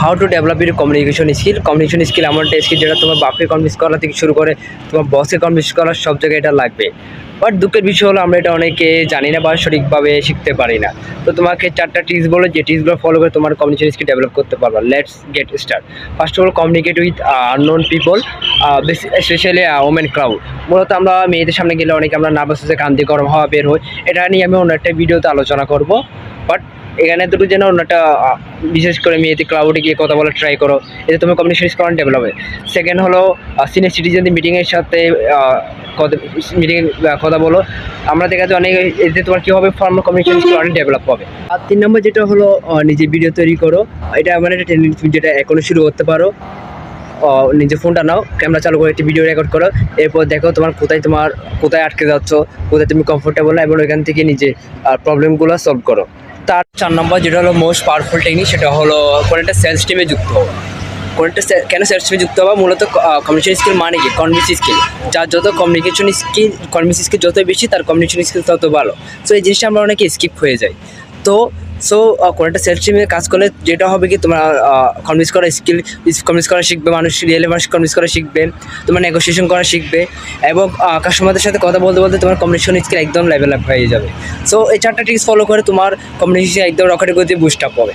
How to develop your communication skill এমন একটা skill যেটা তোমার বাপকে কনভিন্স করা থেকে শুরু করে তোমার বসকে কনভিন্স করার সব জায়গায় এটা লাগবে। বাট দুঃখের বিষয় হলো আমরা এটা অনেকে জানি না বা সঠিকভাবে শিখতে পারি না। তো তোমাকে 4টা টিপস বলো যে টিপসগুলো ফলো করে তোমার কমিউনিকেশন স্কিল ডেভেলপ করতে পারবা। Let's get start. First of all, communicate with unknown people, specially women crowd. মূলত আমরা মেয়েদের সামনে গেলে অনেকে আমরা নার্ভাস হচ্ছে, কান্দি গরম হওয়া বের হই। এটা নিয়ে আমি অন্য একটা ভিডিওতে আলোচনা করব। বাট এখানে দুটো যেন অন্যটা বিশেষ করে মেয়েতে ক্রাউডে গিয়ে কথা বলা ট্রাই করো, এতে তোমার কমিউনিকেশন স্কিল ডেভেলপ হবে। সেকেন্ড হলো সিনিয়র সিটিজেনদের মিটিংয়ের সাথে মিটিংয়ে কথা বলো। আমরা দেখা যায় অনেক, এতে তোমার কী হবে, ফর্মাল কমিউনিকেশন স্কিল অনেক ডেভেলপ হবে। আর 3 নম্বর যেটা হলো নিজে ভিডিও তৈরি করো। এটা এমন একটা টেকনিক যেটা এখনও শুরু করতে পারো। নিজে ফোনটা নাও, ক্যামেরা চালু করে একটি ভিডিও রেকর্ড করো। এরপর দেখো কোথায় আটকে যাচ্ছ, কোথায় তুমি কমফোর্টেবল না, এবং ওইখান থেকে নিজে প্রবলেমগুলো সলভ করো। তার 4 নম্বর যেটা হলো মোস্ট পাওয়ারফুল টেকনিক, সেটা হলো কোনো একটা সেলস টিমে যুক্ত হও। কেন সেলস টিমে যুক্ত হওয়া? মূলত কমিউনিকেশন স্কিল মানে কি? Convince skill. যার যত কনভিন্স স্কিল যত বেশি, তার কমিউনিকেশন স্কিল তত ভালো। সো এই জিনিসটা আমরা অনেকে স্কিপ হয়ে যাই। তো কোনো একটা সেলস টিমে কাজ করলে যেটা হবে কি, তোমার কনভিন্স করা শিখবে, রিয়েলি মানুষ কনভিন্স করা শিখবে, তোমার নেগোসিয়েশন করা শিখবে, এবং কাস্টমারদের সাথে কথা বলতে বলতে তোমার কমিউনিকেশন স্কিল একদম লেভেল আপ হয়ে যাবে। সো এই 4টা টিপস ফলো করে তোমার কমিউনিকেশন একদম রকেটের গতিতে বুস্ট আপ হবে।